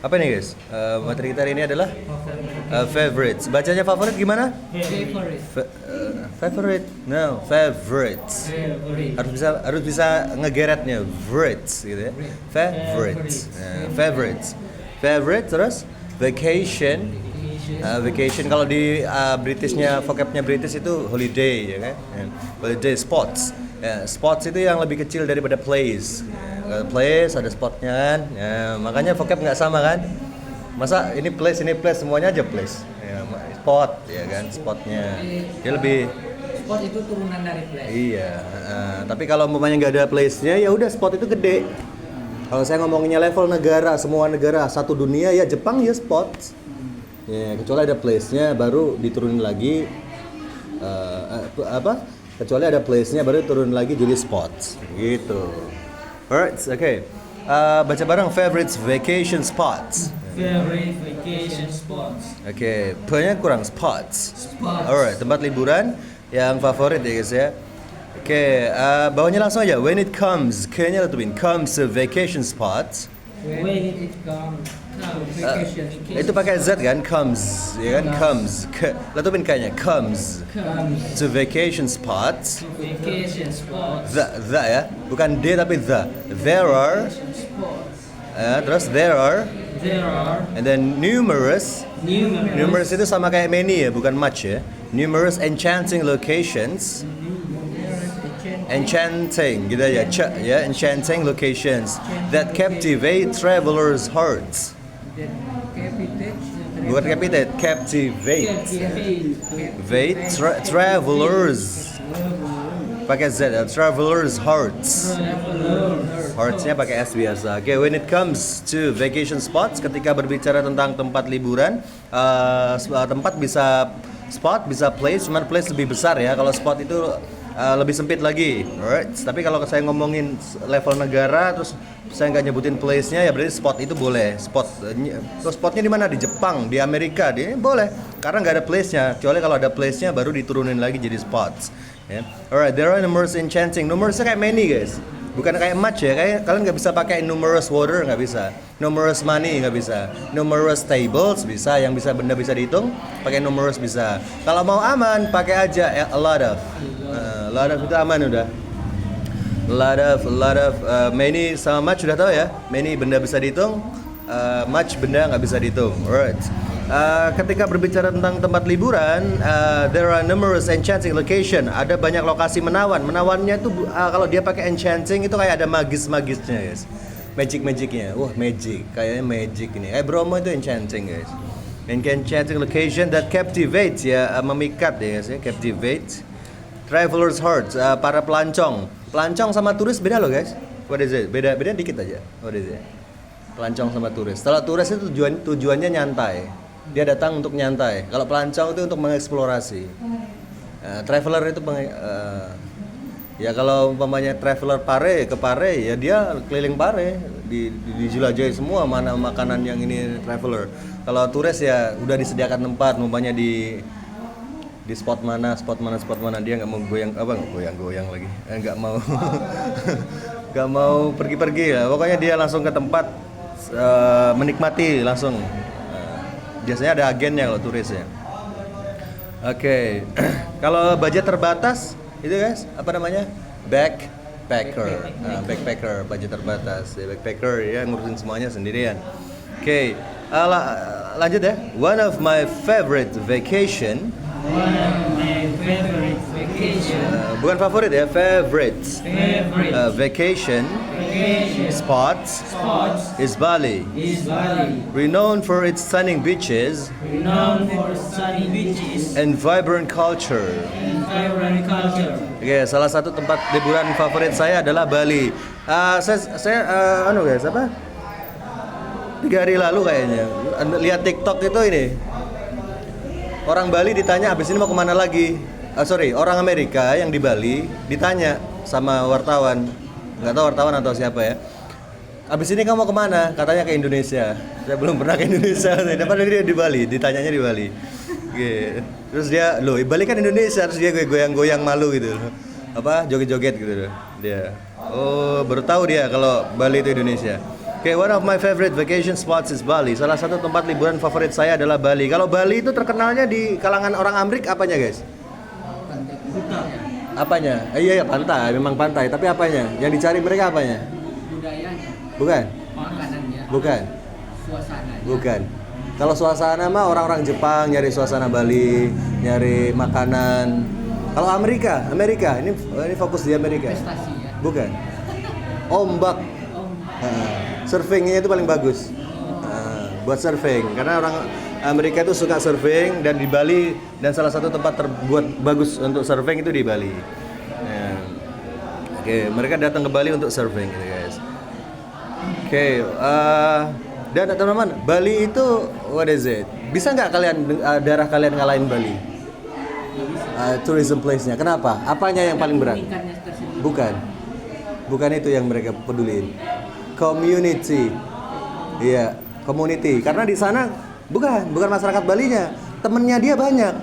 Apa nih guys? Materi kita hari ini adalah favorites. Bacanya favorit gimana? Favorite. Favorite? No, favorites. Favorite. Harus bisa ngegeretnya, favorites gitu ya. Favorites. Favorites. Favorite terus vacation. Vacation kalau di Britishnya, vocabnya British itu holiday ya kan? Holiday sports. Sports itu yang lebih kecil daripada place. Place ada spotnya kan, makanya vocab nggak sama kan. Masa ini place semuanya aja place. Spot ya kan, spotnya dia lebih. Spot itu turunan dari place. Iya. Tapi kalau umpamanya nggak ada place-nya ya udah spot itu gede. Kalau saya ngomonginnya level negara, semua negara satu dunia ya Jepang ya spot. Ya, kecuali ada place-nya baru diturunin lagi. Kecuali ada place-nya baru turun lagi jadi spots gitu. Alright, okay. Baca bareng favorites vacation spots. Favorite vacation spots. Okay, P-nya kurang spots. Spots. Alright, tempat liburan yang favorit ya guys ya. Okay, bawahnya langsung aja. When it comes, K-nya letupin comes to vacation spots. When it comes vacation. Itu pakai Z kan, comes, ya kan, comes. Letupin K-nya, comes Comes to vacation spots. vacation spots. The ya, bukan D tapi the. There are, Spots. terus there are, and then numerous itu sama kayak many ya, bukan much ya. Numerous enchanting locations. Enchanting gitu aja, ya, enchanting locations that captivate travelers' hearts. Bukan captivate. Travelers. Pakai Z ya, travelers' hearts. Hearts-nya pakai S biasa. Okay, when it comes to vacation spots, ketika berbicara tentang tempat liburan, tempat bisa spot, bisa place, cuman place lebih besar ya. Kalau spot itu lebih sempit lagi. Alright. Tapi kalau saya ngomongin level negara, terus saya nggak nyebutin place-nya, ya berarti spot itu boleh. Spotnya di mana? Di Jepang, di Amerika, boleh. Karena nggak ada place-nya. Kecuali kalau ada place-nya, baru diturunin lagi jadi spots. Yeah. Alright, there are numerous enchanting. Numerous-nya kayak many guys. Bukan kayak much ya, kayak kalian nggak bisa pakai numerous water, nggak bisa. Numerous money nggak bisa. Numerous tables bisa, yang bisa benda bisa dihitung, pakai numerous bisa. Kalau mau aman, pakai aja a lot of. A lot of itu aman udah. A lot of, many sama much sudah tahu ya. Many benda bisa dihitung, much benda nggak bisa dihitung. Alright. Ketika berbicara tentang tempat liburan, there are numerous enchanting location. Ada banyak lokasi menawan. Menawannya tuh kalau dia pakai enchanting itu kayak ada magis-magisnya guys. Magic-magicnya. Wah, magic. Kayaknya magic ini. Bromo itu enchanting guys. Enchanting location that captivates ya, memikat ya guys ya. Captivate travelers' hearts, para pelancong. Pelancong sama turis beda loh guys. What is it? Beda dikit aja. What is it? Pelancong sama turis. Kalau turis itu tujuannya nyantai. Dia datang untuk nyantai. Kalau pelancong itu untuk mengeksplorasi. Traveler itu ya kalau umpamanya traveler ke Pare ya dia keliling Pare, dijelajahi semua mana makanan yang ini traveler. Kalau turis ya udah disediakan tempat, umpamanya di spot mana dia nggak mau goyang lagi, nggak mau nggak mau pergi lah. Pokoknya dia langsung ke tempat, menikmati langsung. Biasanya ada agennya kalau turis ya. Oke. Kalau budget terbatas itu guys, apa namanya? Backpacker. Backpacker, budget terbatas. Ya, backpacker ya ngurusin semuanya sendirian. Oke. Lanjut ya. One of my favorite vacation. Bukan favorit ya, favorite. Vacation. Spots is Bali. Renowned for its stunning beaches and vibrant culture. Oke, salah satu tempat liburan favorit saya adalah Bali. Saya guys, 3 hari lalu kayaknya lihat TikTok itu ini. Orang Bali ditanya habis ini mau kemana lagi? Orang Amerika yang di Bali ditanya sama wartawan. Nggak tahu wartawan atau siapa ya. Abis ini kamu mau kemana? Katanya ke Indonesia. Saya belum pernah ke Indonesia. Padahal dia di Bali, ditanyanya di Bali. Gitu. Terus dia, Bali kan Indonesia. Terus dia goyang-goyang malu gitu. Joget-joget gitu dia. Oh, baru tahu dia kalau Bali itu Indonesia. Okay, one of my favorite vacation spots is Bali. Salah satu tempat liburan favorit saya adalah Bali. Kalau Bali itu terkenalnya di kalangan orang Amrik apanya, guys? Apanya? Iya, pantai, memang pantai. Tapi apanya? Yang dicari mereka apanya? Budayanya, Bukan? makanannya, Bukan? suasananya. Bukan. Kalau suasana mah orang-orang Jepang nyari suasana Bali, nyari makanan. Kalau Amerika, ini fokus di Amerika. Prestasi ya. Bukan. Ombak. Surfingnya itu paling bagus. Buat surfing, karena orang Amerika itu suka surfing dan di Bali, dan salah satu tempat terbuat bagus untuk surfing itu di Bali. Oke, mereka datang ke Bali untuk surfing, gitu guys. Oke, dan teman-teman, Bali itu what is it? Bisa nggak kalian daerah kalian ngalahin Bali? Tourism place-nya. Kenapa? Apanya yang paling berat? Ikannya tersendiri. Bukan itu yang mereka peduliin. Community. Iya, community. Karena di sana bukan masyarakat Balinya, temennya dia banyak.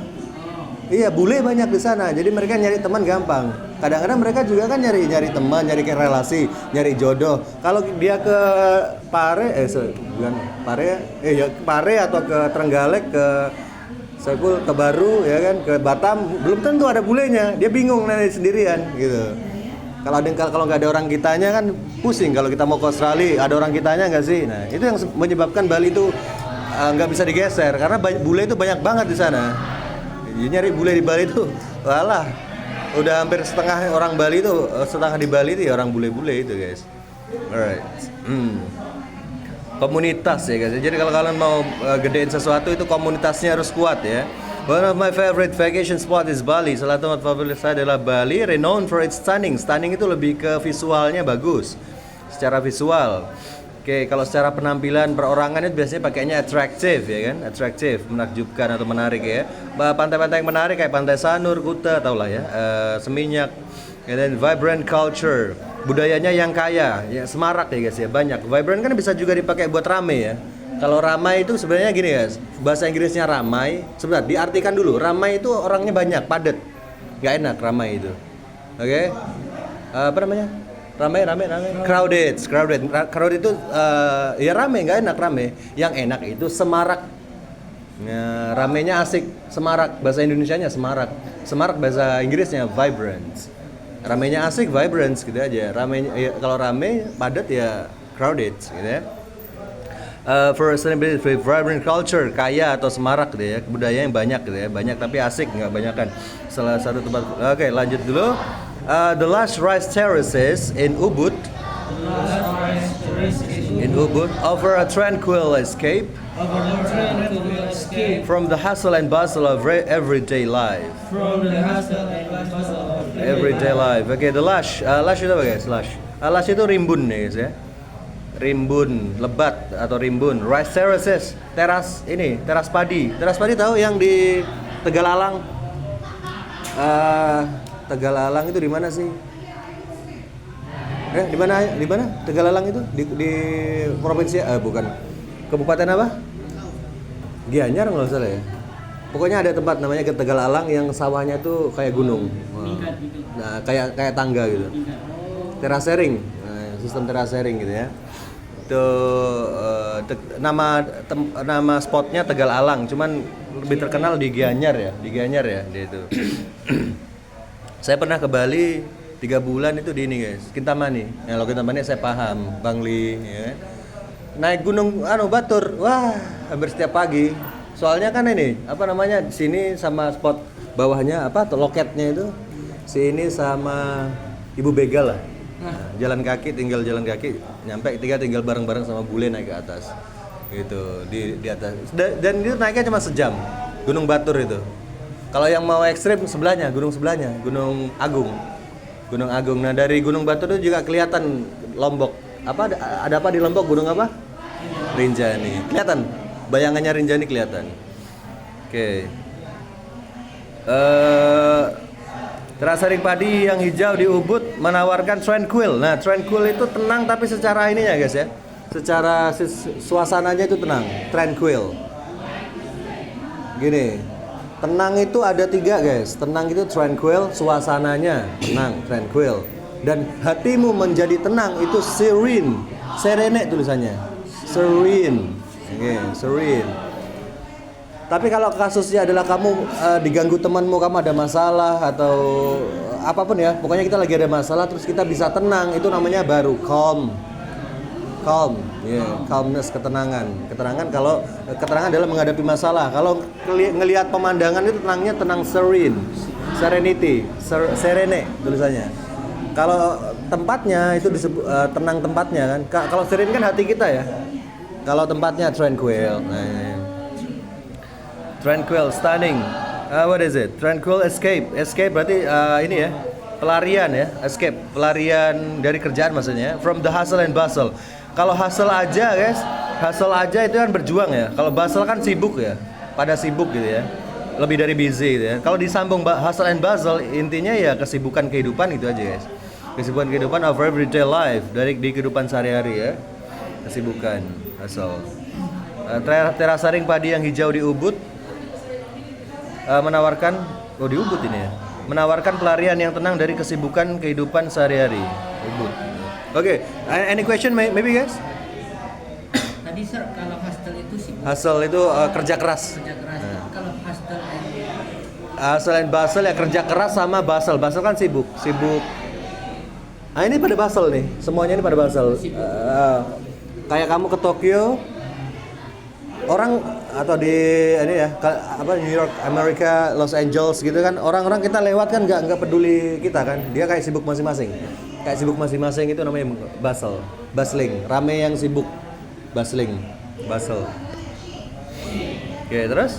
Iya, bule banyak di sana. Jadi mereka nyari teman gampang. Kadang-kadang mereka juga kan nyari teman, nyari kayak relasi, nyari jodoh. Kalau dia ke Pare, Pare atau ke Trenggalek, ke Sekul, ke Baru, ya kan, ke Batam, belum tentu ada bulenya. Dia bingung nanti sendirian, gitu. Kalau nggak ada orang kitanya kan pusing. Kalau kita mau ke Australia, ada orang kitanya nggak sih? Nah, itu yang menyebabkan Bali itu nggak bisa digeser karena bule itu banyak banget di sana. Jadi nyari bule di Bali itu, walah, udah hampir setengah orang Bali itu, setengah di Bali itu ya orang bule-bule itu, guys. Alright. Komunitas ya, guys. Jadi kalau kalian mau gedein sesuatu itu komunitasnya harus kuat ya. One of my favorite vacation spot is Bali. Salah satu tempat favorit saya adalah Bali, renowned for its stunning. Stunning itu lebih ke visualnya bagus, secara visual. Oke, kalau secara penampilan perorangan itu biasanya pakainya attractive ya kan, attractive, menakjubkan atau menarik ya. Pantai-pantai yang menarik kayak Pantai Sanur, Kuta, tau lah ya, Seminyak. And then vibrant culture, budayanya yang kaya, ya semarak ya guys ya, banyak. Vibrant kan bisa juga dipakai buat rame ya. Kalau ramai itu sebenarnya gini guys, bahasa Inggrisnya ramai. Sebentar, diartikan dulu. Ramai itu orangnya banyak, padat. Gak enak ramai itu. Oke? Apa namanya? Ramai. Crowded. Crowded itu ya ramai, gak enak ramai. Yang enak itu semarak. Ya, ramainya asik, semarak. Bahasa Indonesianya semarak. Semarak bahasa Inggrisnya vibrant. Ramainya asik, vibrant gitu aja. Ramainya ya, kalau ramai, padat ya crowded gitu ya. For sustainability, vibrant culture, kaya atau semarak gitu ya, budaya yang banyak gitu ya, banyak tapi asik, nggak banyakan. Salah satu tempat. Oke, lanjut dulu. The Lush Rice Terraces in Ubud offer a tranquil escape from the hustle and bustle of everyday life. Everyday life. Oke, the Lush. Lush itu apa guys? Lush itu rimbun nih guys ya. Rimbun, lebat atau rimbun. Rice terraces, teras padi. Teras padi tahu yang di Tegalalang? Tegalalang itu di mana sih? Di mana? Tegalalang itu di provinsi bukan. Kabupaten apa? Gianyar nggak salah ya. Pokoknya ada tempat namanya Tegalalang yang sawahnya tuh kayak gunung. Nah, kayak tangga gitu. Terasering. Nah, sistem terasering gitu ya. Itu nama spotnya Tegalalang, cuman lebih terkenal di Gianyar ya dia itu. Saya pernah ke Bali 3 bulan itu di ini guys, Kintamani. Ya, kalau Kintamani saya paham, Bangli ya. Naik gunung Batur, wah hampir setiap pagi. Soalnya kan ini apa namanya di sini sama spot bawahnya apa loketnya itu sini sama Ibu Begal lah. Nah, tinggal jalan kaki nyampe tinggal bareng-bareng sama bule naik ke atas gitu di atas dan itu naiknya cuma sejam. Gunung Batur itu kalau yang mau ekstrim Gunung Agung. Nah dari Gunung Batur itu juga kelihatan Lombok ada apa di Lombok, gunung apa? Rinjani kelihatan, bayangannya Rinjani kelihatan. Oke. Terasering padi yang hijau di Ubud menawarkan tranquil. Nah, tranquil itu tenang tapi secara ininya guys ya. Secara suasananya itu tenang, tranquil. Gini. Tenang itu ada 3 guys. Tenang itu tranquil, suasananya tenang, tranquil. Dan hatimu menjadi tenang itu serene. serene tulisannya. Serene. Oke, serene. Tapi kalau kasusnya adalah kamu diganggu temanmu, kamu ada masalah atau apapun ya, pokoknya kita lagi ada masalah terus kita bisa tenang, itu namanya baru calm. Calm, calmness, ketenangan. Ketenangan adalah menghadapi masalah. Kalau ngelihat pemandangan itu tenangnya tenang, serene, serenity, serene tulisannya. Kalau tempatnya itu disebut tenang tempatnya kan. Kalau serene kan hati kita ya. Kalau tempatnya tranquil. Tranquil, stunning. What is it? Tranquil, escape. Escape berarti ini ya, pelarian ya, escape, pelarian dari kerjaan maksudnya. From the hustle and bustle. Kalau hustle aja guys, hustle aja itu kan berjuang ya. Kalau bustle kan sibuk ya, pada sibuk gitu ya. Lebih dari busy gitu ya. Kalau disambung hustle and bustle, intinya ya kesibukan kehidupan itu aja guys. Kesibukan kehidupan of everyday life, dari di kehidupan sehari-hari ya. Kesibukan, hustle. Teras saring padi yang hijau di Ubud menawarkan, di Ubud ini ya. Menawarkan pelarian yang tenang dari kesibukan kehidupan sehari-hari. Ubud. Oke, any question maybe guys? Tadi sir, kalau hustle itu sibuk. Hustle itu kerja keras. Kerja keras. Kalau Hustle and bustle ya kerja keras sama bustle. Bustle kan sibuk. Ini pada bustle nih. Semuanya ini pada bustle. Kayak kamu ke Tokyo, orang atau di ini ya New York, Amerika, Los Angeles gitu kan, orang-orang kita lewat kan nggak peduli kita kan, dia kayak sibuk masing-masing. Kayak sibuk masing-masing itu namanya bustling, rame yang sibuk, bustle. Oke, terus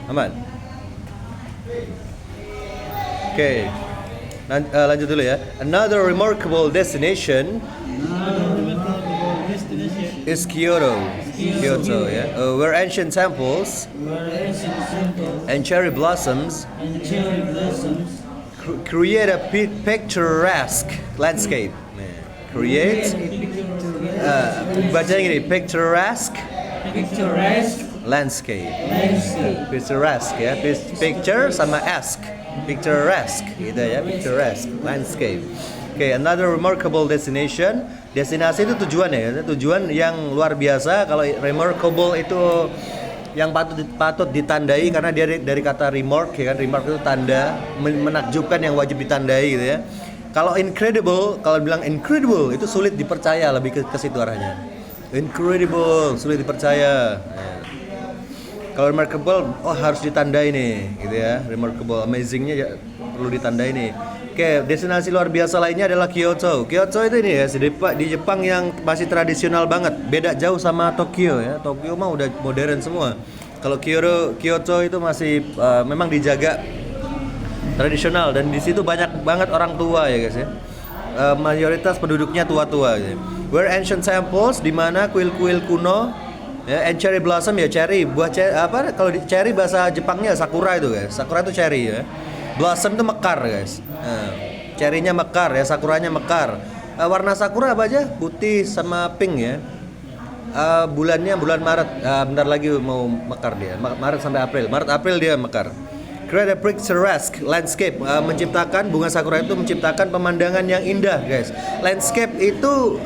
aman. Oke, lanjut dulu ya. Another remarkable destination is Kyoto ya, where ancient temples and cherry blossoms create a picturesque landscape. Bacanya gini, picturesque landscape. Picturesque ya, picture sama picturesque gitu ya, picturesque landscape. Okay, another remarkable destination. Destinasi itu tujuan ya, tujuan yang luar biasa. Kalau remarkable itu yang patut ditandai karena dia dari kata remark ya kan, remark itu tanda, menakjubkan yang wajib ditandai gitu ya. Kalau incredible, kalau bilang incredible itu sulit dipercaya, lebih ke situ arahnya. Incredible, sulit dipercaya. Kalau remarkable, harus ditandai nih, gitu ya. Remarkable, amazingnya ya, perlu ditandai nih. Oke, destinasi luar biasa lainnya adalah Kyoto. Kyoto itu ini ya, di Jepang yang masih tradisional banget. Beda jauh sama Tokyo ya. Tokyo mah udah modern semua. Kalau Kyoto itu masih memang dijaga tradisional, dan di situ banyak banget orang tua ya guys ya. Mayoritas penduduknya tua-tua gitu. Where ancient temples, di mana kuil-kuil kuno ya, and cherry blossom ya, cherry, buah cherry, kalau cherry bahasa Jepangnya sakura itu guys. Sakura itu cherry ya. Blossom itu mekar guys. Cherry-nya mekar ya, sakuranya mekar. Warna sakura apa aja? Putih sama pink ya. Bulannya bulan Maret. Bentar lagi mau mekar dia. Maret sampai April. Maret-April dia mekar. Create a picturesque landscape. Menciptakan bunga sakura itu menciptakan pemandangan yang indah guys. Landscape itu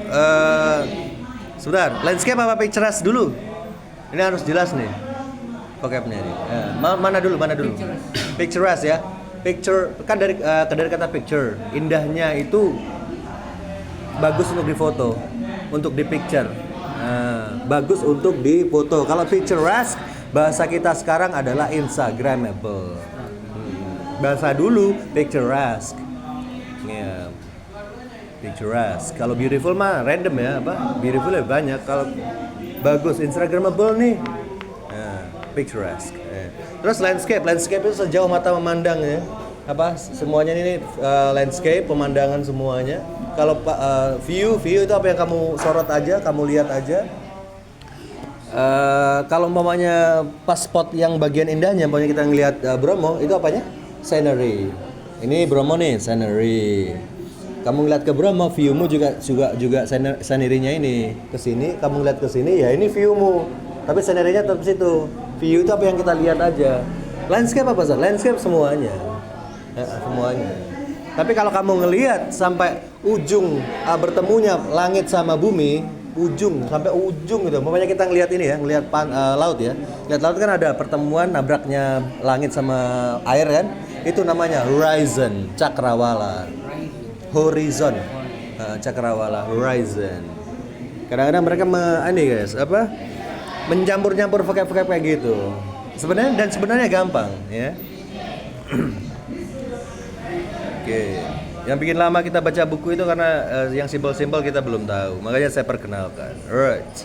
sebentar. Landscape apa picturesque dulu? Ini harus jelas nih. Vocabnya nih. Mana dulu? Picturesque ya. Picture kan dari kata picture, indahnya itu bagus untuk difoto, untuk dipicture. Bagus untuk difoto. Kalau picturesque bahasa kita sekarang adalah instagramable. Bahasa dulu picturesque. Yeah. Picturesque. Kalau beautiful mah random ya, beautiful ya banyak. Kalau bagus instagramable nih. Picturesque. Terus landscape itu sejauh mata memandang ya. Semuanya ini landscape, pemandangan semuanya. Kalau view itu apa yang kamu sorot aja, kamu lihat aja. Kalau umpamanya pas spot yang bagian indahnya, umpamanya kita ngelihat Bromo, itu apanya? Scenery. Ini Bromo nih, scenery. Kamu ngeliat ke Bromo, view-mu juga scenery-nya ini. Kesini, kamu ngeliat ke sini, ya ini view-mu. Tapi scenery-nya tetap situ. View itu apa yang kita lihat aja. Landscape apa sih? Landscape semuanya. Semuanya. Tapi kalau kamu ngelihat sampai ujung bertemunya langit sama bumi, ujung sampai ujung gitu. Umpamanya kita ngelihat ini ya, ngelihat laut ya. Lihat laut kan ada pertemuan nabraknya langit sama air kan. Itu namanya horizon, cakrawala. Horizon. Cakrawala, horizon. Kadang-kadang mereka guys, mencampur-campur vocab-vocab kayak gitu. Sebenarnya gampang ya. Oke. Yang bikin lama kita baca buku itu karena yang simpel-simpel kita belum tahu. Makanya saya perkenalkan. Alright.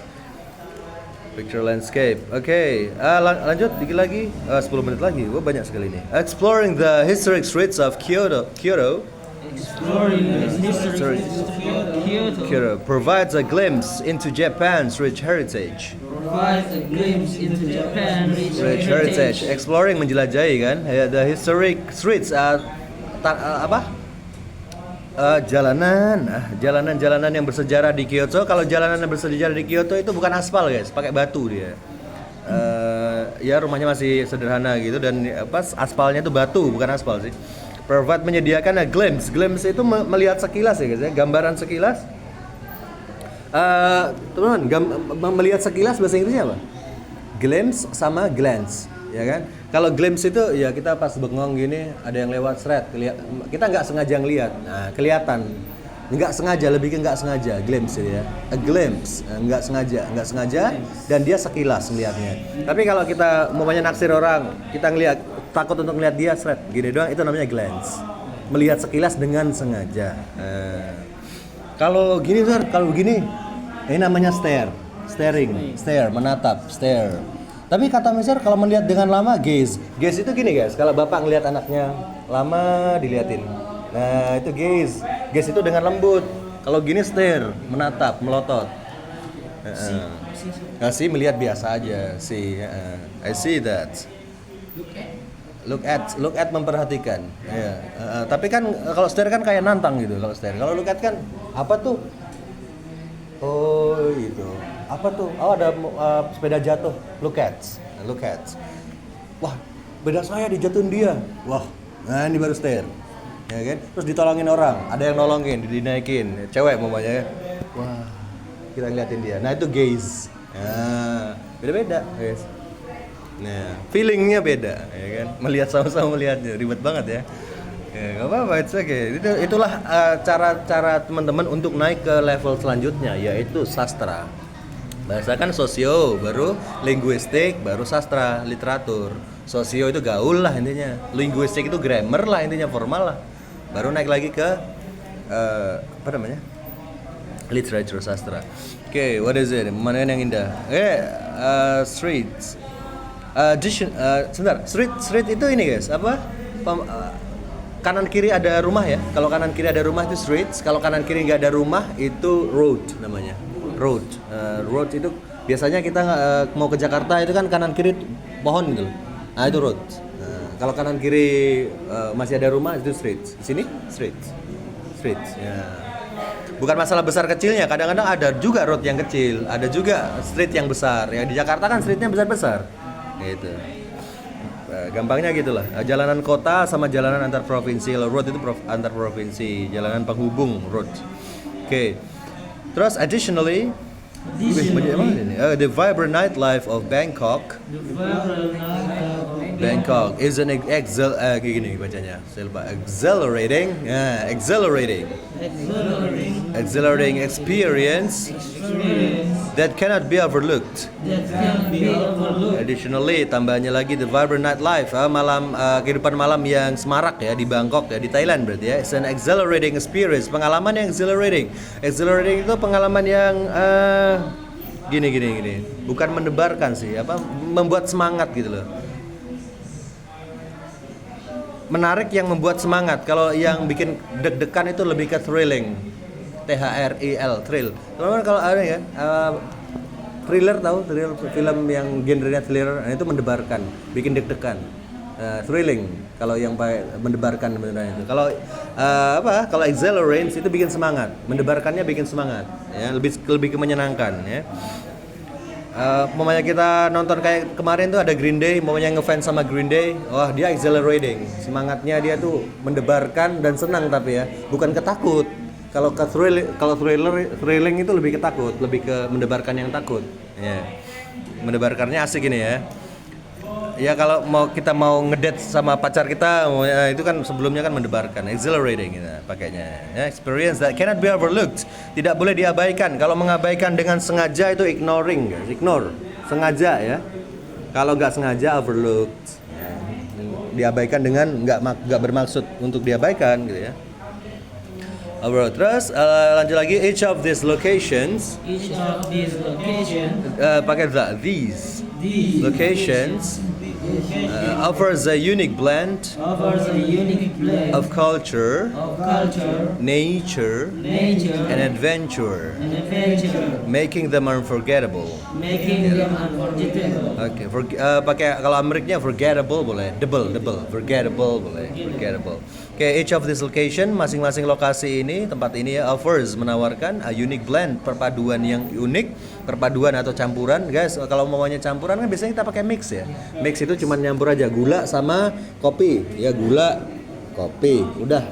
Picture landscape. Oke. Lanjut dikit lagi. 10 menit lagi. Wah, banyak sekali ini. Exploring the historic streets of Kyoto. Exploring the history of Kyoto. Kyoto provides a glimpse into Japan's rich heritage. Provides a glimpse into Japan's Rich heritage. Exploring menjelajahi kan. The historic streets jalanan yang bersejarah di Kyoto. Kalau jalanan yang bersejarah di Kyoto itu bukan aspal guys, pakai batu dia. Ya rumahnya masih sederhana gitu dan aspalnya itu batu bukan aspal sih. Provide menyediakan a glimpse. Glimpse itu melihat sekilas ya guys ya, gambaran sekilas. Teman-teman, melihat sekilas bahasa Inggrisnya apa? Glimpse sama glance, ya kan? Kalau glimpse itu ya kita pas bengong gini ada yang lewat kita nggak sengaja ngelihat, nah kelihatan, nggak sengaja, lebih ke nggak sengaja, glimpse ya, a glimpse, nggak sengaja dan dia sekilas ngelihatnya. Tapi kalau kita umpamanya naksir orang, kita takut untuk ngelihat dia, gini doang, itu namanya glance, melihat sekilas dengan sengaja. Kalau gini ini namanya stare, menatap, stare. Tapi kata Mister kalau melihat dengan lama gaze itu gini guys, kalau bapak ngelihat anaknya lama diliatin, nah itu gaze itu dengan lembut. Kalau gini stare, menatap, melotot. Kasih melihat biasa aja sih. I see that. Look at memperhatikan. Tapi kan kalau stare kan kayak nantang gitu kalau stare. Kalau look at kan apa tuh? Oh gitu. Apa tuh? Oh ada sepeda jatuh. Look at. Wah, sepeda saya dijatuhin dia. Wah, nah ini baru stare. Ya kan? Terus ditolongin orang, ada yang nolongin, dinaikin. Cewek mamanya. Wah, kita ngeliatin dia. Nah, itu gaze. Nah, beda-beda, guys. Nah, feelingnya beda, ya kan? Melihat sama-sama melihatnya, ribet banget ya. Ya, nggak apa-apa, it's okay. Itulah cara-cara teman-teman untuk naik ke level selanjutnya, yaitu sastra. Bahasa kan sosio, baru linguistik, baru sastra, literatur. Sosio itu gaul lah intinya. Linguistik itu grammar lah intinya, formal lah. Baru naik lagi ke literature, sastra. Oke, what is it? Mana yang indah? Streets. Sebentar, street itu ini guys, kanan kiri ada rumah ya. Kalau kanan kiri ada rumah itu streets. Kalau kanan kiri nggak ada rumah itu road namanya. Road itu biasanya kita mau ke Jakarta itu kan kanan kiri pohon gitu. Nah itu road. Kalau kanan kiri masih ada rumah itu streets. Di sini streets. Ya. Bukan masalah besar kecilnya. Kadang-kadang ada juga road yang kecil, ada juga street yang besar. Ya di Jakarta kan streetnya besar-besar. Gitu. Gampangnya gitulah. Jalanan kota sama jalanan antar provinsi. Road itu antar provinsi. Jalanan penghubung road. Oke. Terus additionally, the vibrant nightlife of Bangkok. Bangkok is an exhilarating experience that cannot be overlooked. Additionally, tambahnya lagi the vibrant nightlife, kehidupan malam yang semarak ya di Bangkok ya, di Thailand berarti ya. It's an exhilarating experience, pengalaman yang exhilarating. Exhilarating itu pengalaman yang gini. Bukan mendebarkan sih, membuat semangat gitu loh. Menarik yang membuat semangat. Kalau yang bikin deg-degan itu lebih ke thrilling. THRIL, thrill. Teman-teman kalau ada ya, thriller tahu, film yang genrenya thriller, itu mendebarkan, bikin deg-degan. Thrilling kalau yang mendebarkan beneran itu. Kalau Kalau exhilarate itu bikin semangat, mendebarkannya bikin semangat, ya, lebih ke menyenangkan ya. Mamanya kita nonton kayak kemarin tuh ada Green Day, mamanya ngefans sama Green Day, wah dia exhilarating, semangatnya dia tuh mendebarkan dan senang tapi ya, bukan ketakut. Kalau thrilling itu lebih ke takut, lebih ke mendebarkan yang takut. Ya. Mendebarkannya asik ini ya. Ya kalau kita mau ngedate sama pacar kita, ya, itu kan sebelumnya kan mendebarkan, exhilarating gitu pakainya. Ya, experience that cannot be overlooked. Tidak boleh diabaikan. Kalau mengabaikan dengan sengaja itu ignoring, guys. Ignore. Sengaja ya. Kalau nggak sengaja overlooked. Ya. Diabaikan dengan nggak bermaksud untuk diabaikan gitu ya. Alright, terus lanjut lagi, each of these locations pakai these locations offers a unique blend of culture, nature, and adventure, making them unforgettable. Oke, pakai kalau Ameriknya forgettable boleh, double, forgettable boleh, forgettable. Oke, each of this location, masing-masing lokasi ini, tempat ini ya, offers menawarkan a unique blend, perpaduan yang unik, perpaduan atau campuran, guys. Kalau maunya campuran kan biasanya kita pakai mix ya. Mix itu cuma nyampur aja gula sama kopi, ya gula, kopi, udah.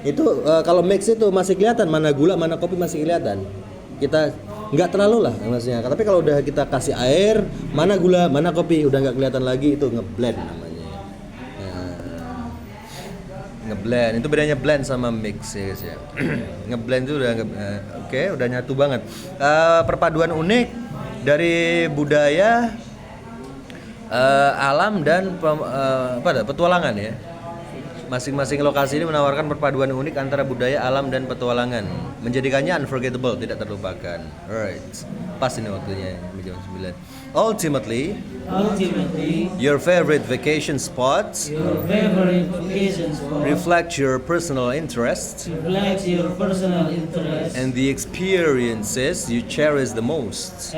Itu kalau mix itu masih kelihatan mana gula, mana kopi masih kelihatan. Kita nggak terlalu lah maksudnya. Tapi kalau udah kita kasih air, mana gula, mana kopi, udah nggak kelihatan lagi, itu ngeblend namanya. Ngeblend itu bedanya blend sama mix ya guys ya. Ngeblend itu udah oke, udah nyatu banget. Perpaduan unik dari budaya, alam dan petualangan ya. Masing-masing lokasi ini menawarkan perpaduan unik antara budaya, alam dan petualangan, menjadikannya unforgettable, tidak terlupakan. Alright, pas ini waktunya jam 9. Ultimately, your favorite vacation spots reflect your personal interest and the experiences you cherish the most.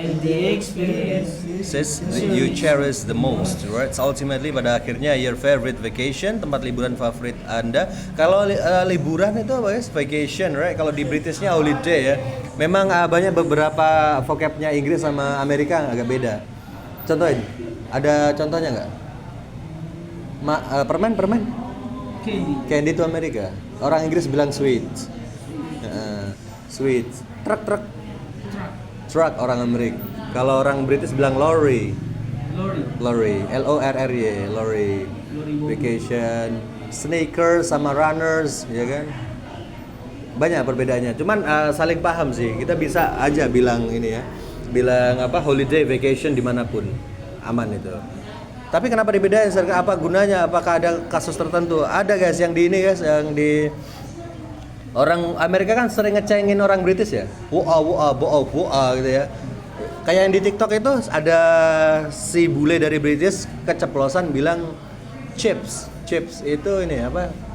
Right? So ultimately, pada akhirnya your favorite vacation, tempat liburan favorit Anda. Kalau liburan itu apa guys? Vacation, right? Kalau di Britishnya holiday ya. Memang banyak beberapa vocabnya Inggris sama Amerika agak beda. Contohin, ada contohnya nggak? Permen? Candy itu Amerika. Orang Inggris bilang sweet. Sweet. Truck orang Amerika. Kalau orang British bilang lorry. Lorry. Lorry. Vacation. Sneakers sama runners, ya kan? Banyak perbedaannya. Cuman saling paham sih. Kita bisa aja bilang ini ya. Bilang holiday, vacation dimanapun aman itu. Tapi kenapa dibedain? Apa gunanya? Apakah ada kasus tertentu? Ada guys yang di ini guys, yang di orang Amerika kan sering ngecengin orang British ya. Woa gitu ya. Kayak yang di TikTok itu ada si bule dari British keceplosan bilang chips itu ini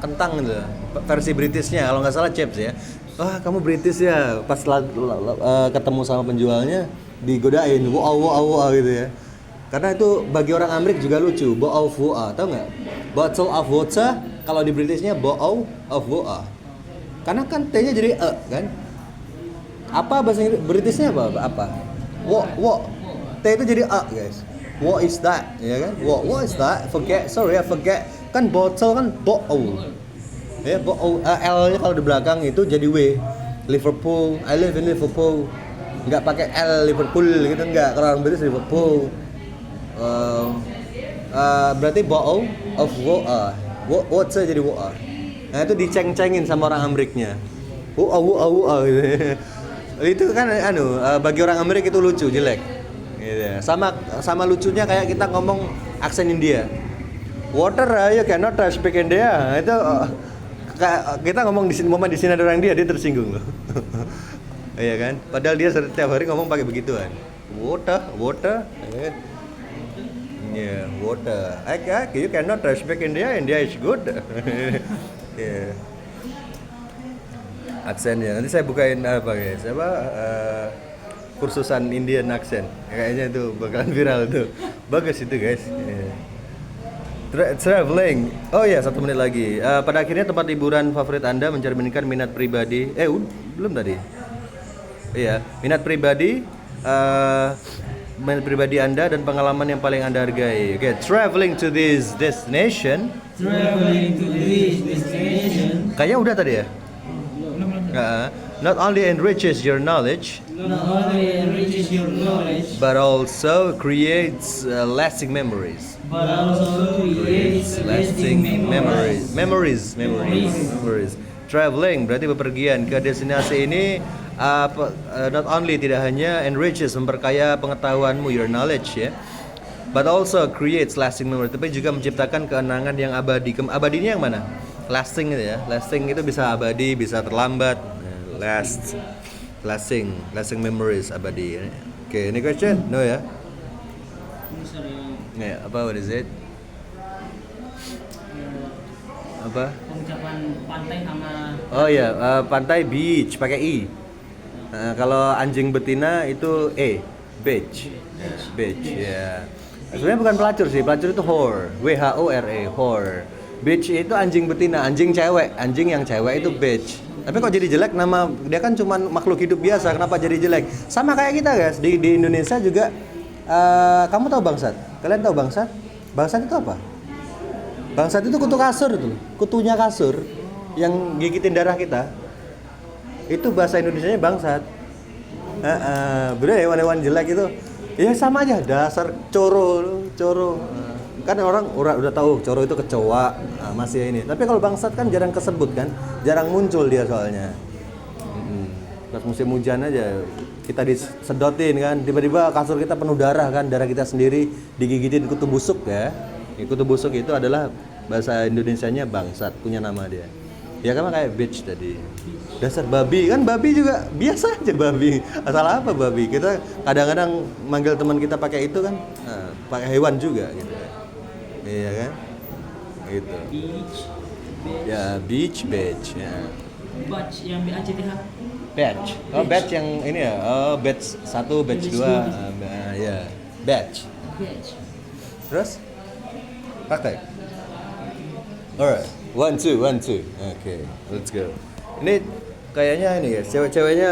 kentang gitu. Versi Britishnya kalau nggak salah chips ya. Wah kamu British ya. Pas ketemu sama penjualnya digodain woa gitu ya. Karena itu bagi orang Amerika juga lucu. Woa, tau nggak? Bottle of water kalau di Britishnya bottle of water. Karena kan T-nya jadi kan. Apa bahasa Britishnya apa? What? T itu jadi guys. What is that? Ya kan? What is that? Forget. Kan bottle kan bottle. Ya, L-nya kalau di belakang itu jadi W. Liverpool, I live in Liverpool. Enggak pakai L Liverpool gitu enggak. Kalau orang British Liverpool. Berarti bottle of water. Water jadi water. Nah, itu diceng-cengin sama orang Ameriknya. Gitu. Itu kan bagi orang Amerika itu lucu, jelek. Gitu. Sama lucunya kayak kita ngomong aksen India. Water, you cannot speak India. Itu kita ngomong di sini ada orang dia tersinggung loh. Iya kan? Padahal dia setiap hari ngomong pakai begituan. Water. Yeah, water. You cannot speak India is good. Yeah. Aksennya. Nanti saya bukain guys? Kursusan Indian accent. Kayaknya itu bakalan viral tuh. Bagus itu guys. Yeah. Traveling. Oh ya, 1 menit lagi. Pada akhirnya tempat liburan favorit Anda mencerminkan minat pribadi. Belum tadi. Iya, minat pribadi Anda dan pengalaman yang paling Anda hargai. Okay, traveling to this destination. Kayaknya udah tadi ya? not only enriches your knowledge, not only enriches your knowledge, but also creates lasting memories. but also creates lasting memories. Memories. Traveling berarti bepergian ke destinasi ini not only tidak hanya enriches, memperkaya pengetahuanmu, your knowledge ya, but also creates lasting memory, tapi juga menciptakan kenangan yang abadi. Abadinya yang mana? Lasting itu ya. Lasting itu bisa abadi, bisa terlambat. Lasting memories abadi. Okay, any question? No ya? Ini sorry, Yeah, what is it? Apa? pengucapan pantai sama Oh ya, pantai beach pakai i. Kalau anjing betina itu beach. Beach ya. Sebenarnya bukan pelacur sih, pelacur itu whore. WHORE, whore. Beach itu anjing betina, anjing cewek. Anjing yang cewek itu beach. Tapi kok jadi jelek, nama dia kan cuma makhluk hidup biasa, kenapa jadi jelek? Sama kayak kita guys, di Indonesia juga kamu tahu bangsat? Kalian tahu bangsat? Bangsat itu apa? Bangsat itu kutu kasur itu, kutunya kasur yang gigitin darah kita. Itu bahasa Indonesianya bangsat. Bener hewan-hewan jelek itu. Ya sama aja, dasar coro. Kan orang udah tahu coro itu kecoa, masih ini. Tapi kalau bangsat kan jarang kesebut kan, jarang muncul dia soalnya. Pas musim hujan aja kita disedotin kan, tiba-tiba kasur kita penuh darah kan, darah kita sendiri digigitin kutu busuk ya. Kutu busuk itu adalah bahasa Indonesianya bangsat, punya nama dia. Ya kan kayak bitch tadi. Dasar babi, kan babi juga biasa aja babi. Asal apa babi? Kita kadang-kadang manggil teman kita pakai itu kan, pakai hewan juga gitu. Iya kan? Gitu. beach, Ya, beach ya. batch yang BACTH. Batch. Oh, batch yang ini ya. Oh, batch 1, batch 2. Ya, batch. Batch. Terus? Praktek. Alright. 1, 2. Okay, let's go. Ini kayaknya ini ya, cewek-ceweknya